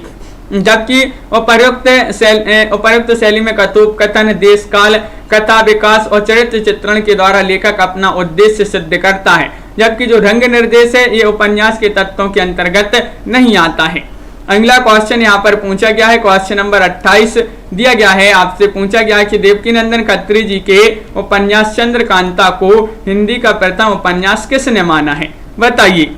Speaker 1: जबकि उपर्युक्त शैली में कथोपकथन, देश काल, कथा विकास और चरित्र चित्रण के द्वारा लेखक अपना उद्देश्य सिद्ध करता है। जबकि जो रंग निर्देश है ये उपन्यास के तत्वों के अंतर्गत नहीं आता है। अगला क्वेश्चन यहाँ पर पूछा गया है, क्वेश्चन नंबर 28 दिया गया है, आपसे पूछा गया है कि देवकीनंदन खत्री जी के उपन्यास चंद्रकांता को हिंदी का प्रथम उपन्यास किसने माना है? बताइए।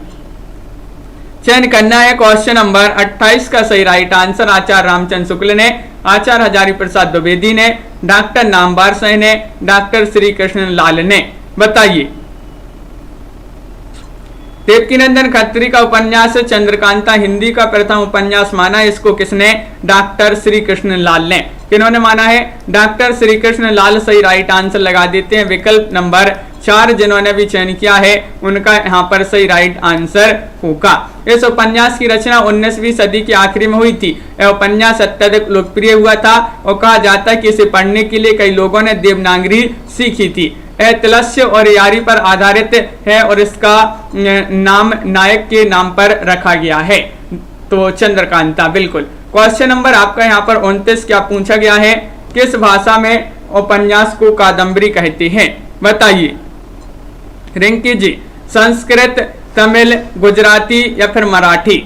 Speaker 1: चयन करना है क्वेश्चन नंबर 28 का सही राइट आंसर आचार्य रामचंद्र शुक्ल ने, आचार्य हजारी प्रसाद द्विवेदी ने, डॉक्टर नामवर सिंह ने, डॉक्टर श्री कृष्ण लाल ने। बताइए। देवकीनंदन खत्री का उपन्यास चंद्रकांता हिंदी का प्रथम उपन्यास माना है, इसको किसने? डॉक्टर श्री कृष्ण लाल ने। किन्होंने माना है? डॉक्टर श्री कृष्ण लाल सही राइट आंसर लगा देते हैं। विकल्प नंबर 4 जिन्होंने भी चयन किया है उनका यहाँ पर सही राइट आंसर होगा। इस उपन्यास की रचना 19वीं सदी के आखिरी में हुई थी। यह उपन्यास अत्यधिक लोकप्रिय हुआ था और कहा जाता है कि इसे पढ़ने के लिए कई लोगों ने देवनागरी सीखी थी। यह तिलस्य और यारी पर आधारित है और इसका नाम नायक के नाम पर रखा गया है, तो चंद्रकांता। बिल्कुल। क्वेश्चन नंबर आपका यहाँ पर 29 क्या पूछा गया है? किस भाषा में उपन्यास को कादम्बरी कहते हैं? बताइए। रिंकी जी, संस्कृत, तमिल, गुजराती या फिर मराठी?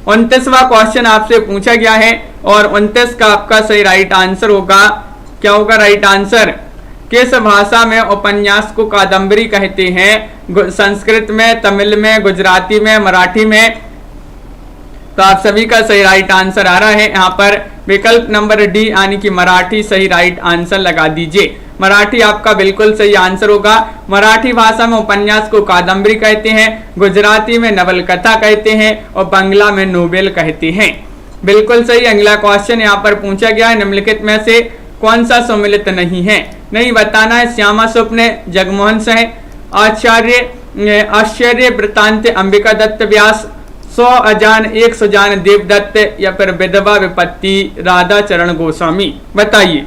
Speaker 1: 29वां क्वेश्चन आपसे पूछा गया है और 29 का आपका सही राइट आंसर होगा। क्या होगा राइट आंसर? किस भाषा में उपन्यास को कादम्बरी कहते हैं? संस्कृत में, तमिल में, गुजराती में, मराठी में? तो आप सभी का सही राइट आंसर आ रहा है यहाँ पर विकल्प नंबर डी यानी कि मराठी सही राइट आंसर लगा दीजिए। मराठी आपका बिल्कुल सही आंसर होगा। मराठी भाषा में उपन्यास को कादम्बरी कहते हैं, गुजराती में नवलकथा कहते हैं और बांग्ला में नोवेल कहते हैं। बिल्कुल सही। अगला क्वेश्चन यहाँ पर पूछा गया है, निम्नलिखित में से कौन सा सम्मिलित नहीं है? नहीं बताना है। श्यामा स्वप्न, जगमोहन सिंह, आश्चर्य वृत्तांत अंबिका दत्त व्यास, 100 अजान 1 सुजान देवदत्त या फिर विधवा विपत्ति राधा चरण गोस्वामी? बताइए।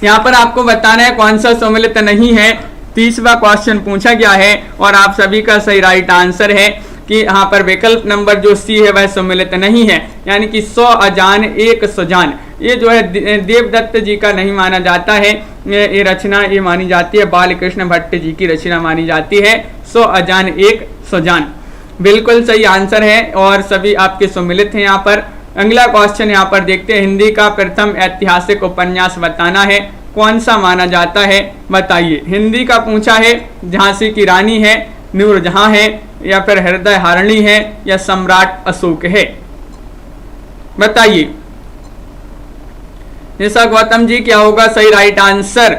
Speaker 1: यहाँ पर आपको बताना है कौन सा सम्मिलित नहीं है। 30वां क्वेश्चन पूछा गया है और आप सभी का सही राइट आंसर है कि यहाँ पर विकल्प नंबर जो सी है वह सम्मिलित नहीं है, यानी कि 100 अजान 1 सुजान ये जो है देवदत्त जी का नहीं माना जाता है। ये रचना ये मानी जाती है बालकृष्ण भट्ट जी की रचना मानी जाती है 100 अजान 1 सुजान। बिल्कुल सही आंसर है और सभी आपके सम्मिलित हैं यहाँ पर। अगला क्वेश्चन यहाँ पर देखते हैं, हिंदी का प्रथम ऐतिहासिक उपन्यास बताना है, कौन सा माना जाता है? बताइए। हिंदी का पूछा है, झांसी की रानी है, नूरजहां है या फिर हृदय हारिणी है या सम्राट अशोक है? बताइए। निशा गौतम जी क्या होगा सही राइट आंसर?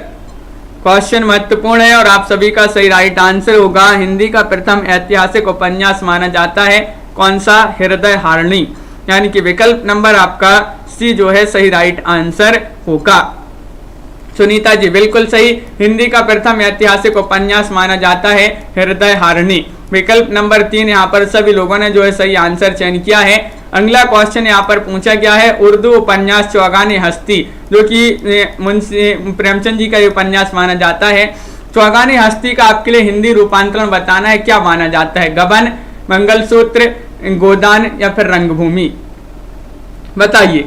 Speaker 1: क्वेश्चन महत्वपूर्ण है और आप सभी का सही राइट आंसर होगा हिंदी का प्रथम ऐतिहासिक उपन्यास माना जाता है कौन सा? हृदय हारिणी, यानी कि विकल्प नंबर आपका सी जो है सही राइट आंसर होगा। सुनीता जी बिल्कुल सही। हिंदी का प्रथम ऐतिहासिक उपन्यास माना जाता है हृदय हारिणी। विकल्प नंबर 3 यहाँ पर सभी लोगों ने जो है सही आंसर चयन किया है। अगला क्वेश्चन यहाँ पर पूछा गया है, उर्दू उपन्यास चौगानी हस्ती जो कि मुंशी प्रेमचंद जी का उपन्यास माना जाता है। चौगानी हस्ती का आपके लिए हिंदी रूपांतरण बताना है, क्या माना जाता है? गबन, मंगलसूत्र, गोदान या फिर रंगभूमि? बताइए।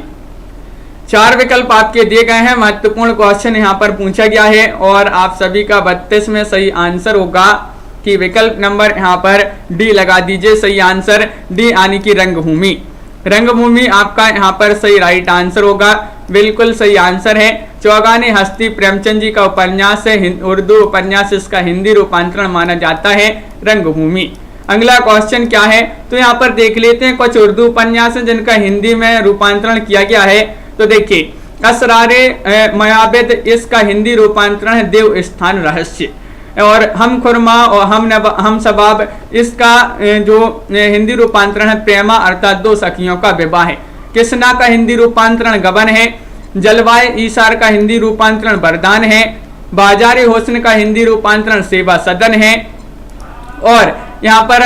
Speaker 1: 4 विकल्प आपके दिए गए हैं। महत्वपूर्ण क्वेश्चन यहाँ पर पूछा गया है और आप सभी का 32 में सही आंसर होगा कि विकल्प नंबर यहाँ पर डी लगा दीजिए। सही आंसर डी यानी कि रंगभूमि। रंगभूमि आपका यहाँ पर सही राइट आंसर होगा। बिल्कुल सही आंसर है। चौगानी हस्ती प्रेमचंद जी का उपन्यास है, उर्दू उपन्यास, इसका हिंदी रूपांतरण माना जाता है रंगभूमि। अगला क्वेश्चन क्या है, तो यहाँ पर देख लेते हैं कुछ उर्दू उपन्यास हैं जिनका हिंदी में रूपांतरण किया गया है। तो देखिए, असरारे मयाबिद, इसका हिंदी रूपांतरण है देव स्थान रहस्य। और हम खुरमा और हम सबाब, इसका जो हिंदी रूपांतरण है प्रेमा अर्थात दो सखियों का विवाह है। किसना का हिंदी रूपांतरण गबन है। जलवाए ईसार का हिंदी रूपांतरण वरदान है। बाजारे हुस्न का हिंदी रूपांतरण सेवा सदन है। और यहाँ पर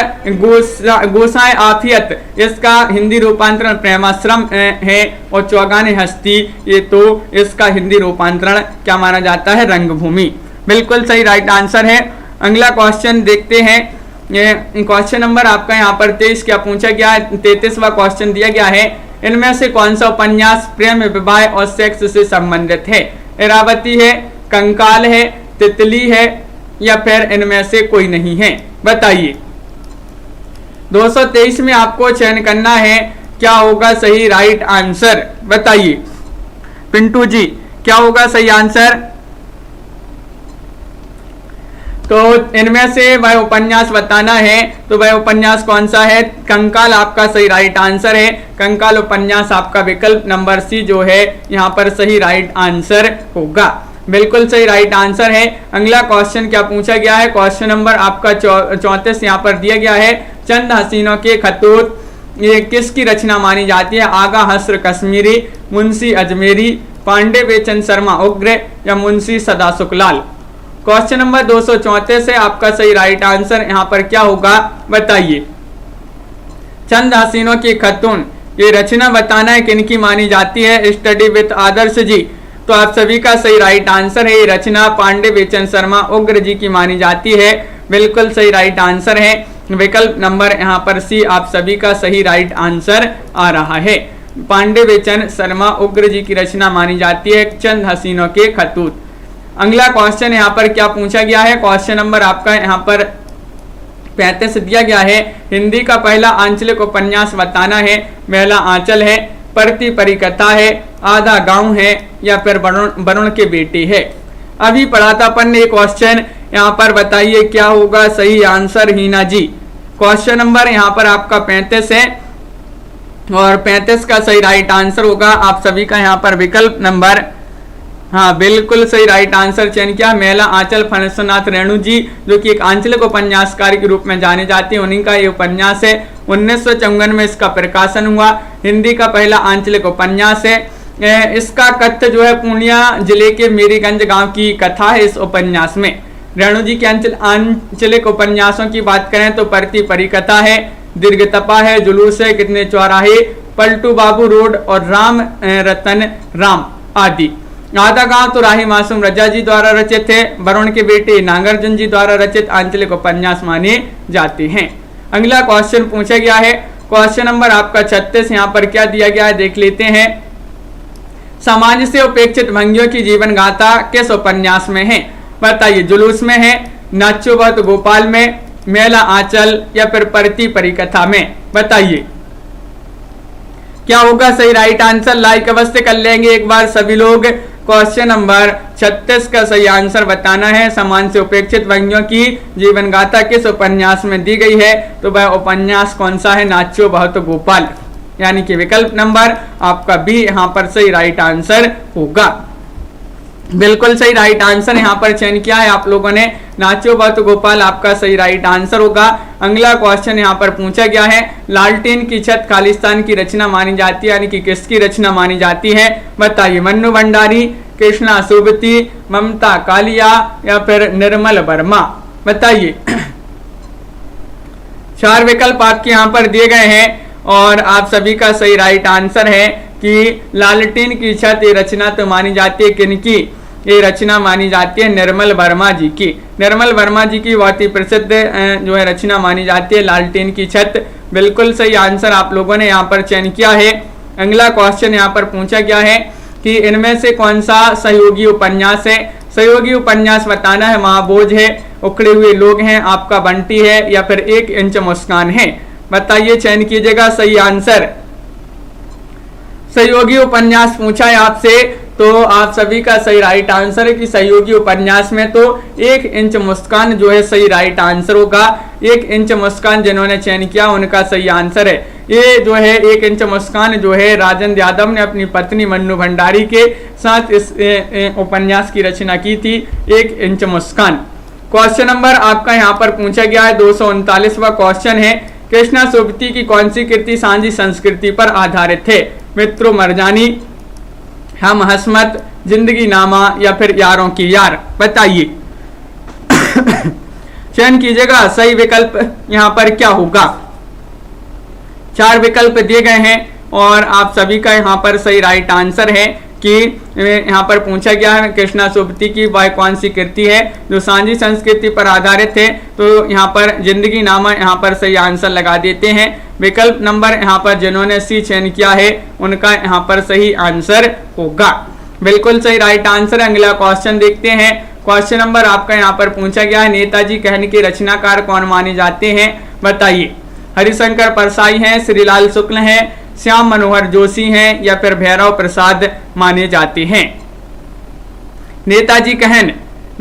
Speaker 1: गोसाए आफियत, इसका हिंदी रूपांतरण प्रेमाश्रम है। और चौगाने हस्ती, ये तो इसका हिंदी रूपांतरण क्या माना जाता है, रंगभूमि। बिल्कुल सही राइट आंसर है। अगला क्वेश्चन देखते हैं। क्वेश्चन नंबर आपका यहाँ पर 23 क्या पूछा गया है, 33वां क्वेश्चन दिया गया है। इनमें से कौन सा उपन्यास प्रेम, विवाह और सेक्स से संबंधित है। इरावती है, कंकाल है, तितली है, या फिर इनमें से कोई नहीं है, बताइए। 223 में आपको चयन करना है, क्या होगा सही राइट आंसर, बताइए पिंटू जी, क्या होगा सही आंसर। तो इनमें से वह उपन्यास बताना है, तो वह उपन्यास कौन सा है। कंकाल आपका सही राइट आंसर है। कंकाल उपन्यास आपका विकल्प नंबर सी जो है यहाँ पर सही राइट आंसर होगा। बिल्कुल सही राइट आंसर है। अगला क्वेश्चन क्या पूछा गया है, क्वेश्चन नंबर आपका 34 यहाँ पर दिया गया है। चंद हसीनों के खतूत, ये किसकी रचना मानी जाती है। आगा हस्र कश्मीरी, मुंशी अजमेरी, पांडे बेचन शर्मा उग्र, या मुंशी सदा सुखलाल। क्वेश्चन नंबर 234 है आपका सही राइट आंसर यहाँ पर क्या होगा, बताइए। चंद हसीनों की खतून, ये रचना बताना है किनकी मानी जाती है। स्टडी विद आदर्श जी, तो आप सभी का सही राइट आंसर है। ये रचना पांडे बेचन शर्मा उग्र जी की मानी जाती है। बिल्कुल सही राइट आंसर है। विकल्प नंबर यहाँ पर सी आप सभी का सही राइट आंसर आ रहा है। पांडे बेचन शर्मा उग्र जी की रचना मानी जाती है चंद हसीनों के खतूत। अगला क्वेश्चन यहाँ पर क्या पूछा गया है, क्वेश्चन नंबर आपका यहाँ पर 35 दिया गया है। हिंदी का पहला आंचलिक उपन्यास बताना है। पहला आंचल है, परती परिकथा है, आधा गांव है, या फिर वरुण के बेटे है। अभी पढ़ा था अपन ने क्वेश्चन, यहाँ पर बताइए क्या होगा सही आंसर हीना जी। क्वेश्चन नंबर यहाँ पर आपका 35 है और 35 का सही राइट आंसर होगा आप सभी का यहाँ पर विकल्प नंबर, हाँ बिल्कुल सही राइट आंसर चयन किया। मेला आंचल फणसनाथ रेणु जी, जो कि एक आंचलिक उपन्यासकार के रूप में जाने जाते हैं, उन्हीं का ये उपन्यास है। 1954 में इसका प्रकाशन हुआ। हिंदी का पहला आंचलिक उपन्यास है। इसका कथ्य जो है पूर्णिया जिले के मेरीगंज गांव की कथा है। इस उपन्यास में रेणु जी के आंचलिक उपन्यासों की बात करें तो परती परिकथा है, दीर्घतपा है, जुलूस है, कितने चौराहे, पलटू बाबू रोड और राम रतन राम आदि। आधा गांव तो राही मासूम रजा जी द्वारा रचित है। वरुण के बेटे नागार्जुन जी द्वारा रचित आंचलिक उपन्यास माने जाते हैं। अगला क्वेश्चन पूछा गया है, क्वेश्चन नंबर आपका 36 यहाँ पर क्या दिया गया है देख लेते हैं। समाज से उपेक्षित भंगियों की जीवन गाथा किस उपन्यास में है, बताइए। जुलूस में है, नाचो बहुत गोपाल में, मेला आंचल, या फिर परती परिकथा में, बताइए क्या होगा सही राइट आंसर। लाइक अवश्य कर लेंगे एक बार सभी लोग। क्वेश्चन नंबर 36 का सही आंसर बताना है। समाज से उपेक्षित भंगियों की जीवन गाथा किस उपन्यास में दी गई है, तो वह उपन्यास कौन सा है, नाचो बहुत गोपाल, यानी कि विकल्प नंबर आपका बी यहाँ पर सही राइट आंसर होगा। बिल्कुल सही राइट आंसर यहाँ पर चयन किया है आप लोगों ने, नाचो बहुत गोपाल आपका सही राइट आंसर होगा। अगला क्वेश्चन यहाँ पर पूछा गया है, लालटेन की छत खालिस्तान की रचना मानी जाती है, यानी कि किसकी रचना मानी जाती है, बताइए। मन्नू भंडारी, कृष्णा सुबती, ममता कालिया, या फिर निर्मल वर्मा, बताइए। 4 विकल्प आपके यहाँ पर दिए गए हैं और आप सभी का सही राइट आंसर है कि लालटेन की छत ये रचना तो मानी जाती है किनकी, ये रचना मानी जाती है निर्मल वर्मा जी की। निर्मल वर्मा जी की बहुत ही प्रसिद्ध जो है रचना मानी जाती है लालटेन की छत। बिल्कुल सही आंसर आप लोगों ने यहाँ पर चयन किया है। अगला क्वेश्चन यहाँ पर पूछा गया है कि इनमें से कौन सा सहयोगी उपन्यास है। सहयोगी उपन्यास बताना है। महाबोझ है, उखड़े हुए लोग हैं, आपका बंटी है, या फिर 1 इंच मुस्कान है, बताइए, चयन कीजिएगा सही आंसर। सहयोगी उपन्यास पूछा है आपसे, तो आप सभी का सही राइट आंसर है कि सहयोगी उपन्यास में तो 1 इंच मुस्कान जो है सही राइट आंसर होगा। 1 इंच मुस्कान जिन्होंने चयन किया उनका सही आंसर है। ये जो है 1 इंच मुस्कान जो है राजेंद्र यादव ने अपनी पत्नी मन्नू भंडारी के साथ इस उपन्यास की रचना की थी, 1 इंच मुस्कान। क्वेश्चन नंबर आपका यहाँ पर पूछा गया है 239वां क्वेश्चन है, कृष्णा सोबती की कौन सी कृति सांझी संस्कृति पर आधारित है? मित्रों मरजानी, हम हसमत, जिंदगी नामा या फिर यारों की यार, बताइए। चयन कीजिएगा, सही विकल्प यहाँ पर क्या होगा। 4 विकल्प दिए गए हैं और आप सभी का यहाँ पर सही राइट आंसर है कि यहाँ पर पूछा गया है कृष्णा सोबती की वह कौन सी कृति है जो सांझी संस्कृति पर आधारित है। तो यहाँ पर जिंदगी नामा यहाँ पर सही आंसर लगा देते हैं। विकल्प नंबर यहाँ पर जिन्होंने सी चयन किया है उनका यहाँ पर सही आंसर होगा, बिल्कुल सही राइट आंसर। अगला क्वेश्चन देखते हैं। क्वेश्चन नंबर आपका यहाँ पर पूछा गया है, नेताजी कहन के रचनाकार कौन माने जाते हैं? बताइए। हरिशंकर परसाई हैं, श्रीलाल शुक्ल हैं, श्याम मनोहर जोशी हैं या फिर भैरव प्रसाद माने जाते हैं? नेताजी कहन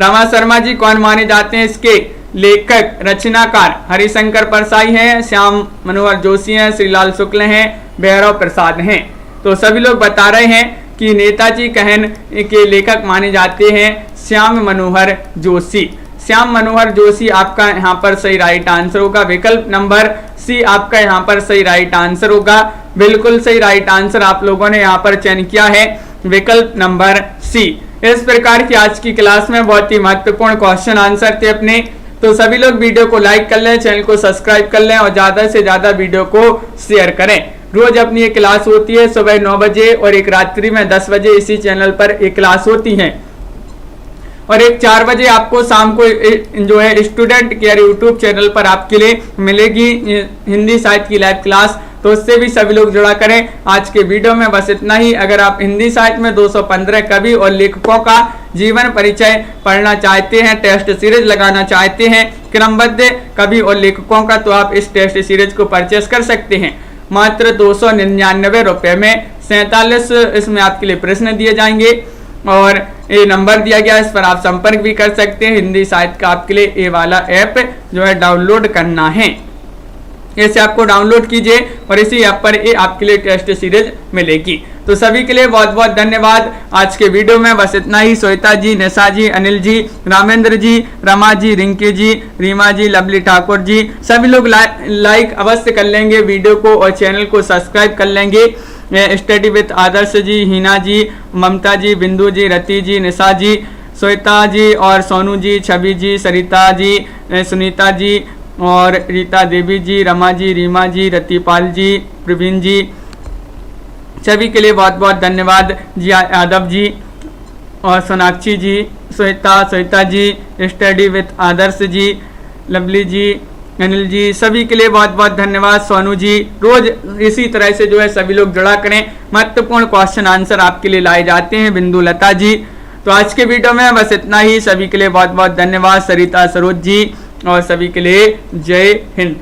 Speaker 1: रमा शर्मा जी कौन माने जाते हैं? इसके लेखक रचनाकार हरिशंकर परसाई हैं, श्याम मनोहर जोशी हैं, श्रीलाल शुक्ल हैं, भैरव प्रसाद हैं। तो सभी लोग बता रहे हैं कि नेताजी कहन के लेखक माने जाते हैं श्याम मनोहर जोशी। श्याम मनोहर जोशी आपका यहाँ पर सही राइट आंसर होगा। विकल्प नंबर सी आपका यहाँ पर सही राइट आंसर होगा, बिल्कुल सही राइट आंसर आप लोगों ने यहाँ पर चयन किया है, विकल्प नंबर सी। इस प्रकार की आज की क्लास में बहुत ही महत्वपूर्ण क्वेश्चन आंसर थे अपने। तो सभी लोग वीडियो को लाइक कर लें, चैनल को सब्सक्राइब कर लें और ज्यादा से ज्यादा वीडियो को शेयर करें। रोज अपनी एक क्लास होती है सुबह 9 बजे और एक रात्रि में 10 बजे इसी चैनल पर एक क्लास होती है और एक 4 बजे आपको शाम को जो है स्टूडेंट केयर यूट्यूब चैनल पर आपके लिए मिलेगी हिंदी साहित्य की लाइव क्लास। तो उससे भी सभी लोग जुड़ा करें। आज के वीडियो में बस इतना ही। अगर आप हिंदी साहित्य में 215 कवि और लेखकों का जीवन परिचय पढ़ना चाहते हैं, टेस्ट सीरीज लगाना चाहते हैं क्रमबद्ध कवि और लेखकों का, तो आप इस टेस्ट सीरीज को परचेस कर सकते हैं मात्र 299 रुपये में। 47 इसमें आपके लिए प्रश्न दिए जाएंगे और ये नंबर दिया गया, इस पर आप संपर्क भी कर सकते हैं। हिंदी साहित्य का आपके लिए ये वाला ऐप जो है डाउनलोड करना है, इसे आपको डाउनलोड कीजिए और इसी ऐप पर ये आपके लिए टेस्ट सीरीज मिलेगी। तो सभी के लिए बहुत बहुत धन्यवाद। आज के वीडियो में बस इतना ही। श्वेता जी, निशा जी, अनिल जी, रामेंद्र जी, रमा जी, रिंकी जी, रीमा जी, लवली ठाकुर जी, सभी लोग लाइक अवश्य कर लेंगे वीडियो को और चैनल को सब्सक्राइब कर लेंगे। स्टडी विद आदर्श जी, हिना जी, ममता जी, बिंदु जी, रति जी, निशा जी, श्वेता जी और सोनू जी, छवि जी, सरिता जी, सुनीता जी और रीता देवी जी, रमा जी, रीमा जी, रतिपाल जी, प्रवीण जी, सभी के लिए बहुत बहुत धन्यवाद। जी यादव जी और सोनाक्षी जी, श्वेता जी, स्टडी विद आदर्श जी, लवली जी, अनिल जी, सभी के लिए बहुत बहुत धन्यवाद। सोनू जी, रोज इसी तरह से जो है सभी लोग जुड़ा करें, महत्वपूर्ण क्वेश्चन आंसर आपके लिए लाए जाते हैं। बिंदु लता जी। तो आज के वीडियो में बस इतना ही। सभी के लिए बहुत बहुत धन्यवाद। सरिता सरोज जी और सभी के लिए जय हिंद।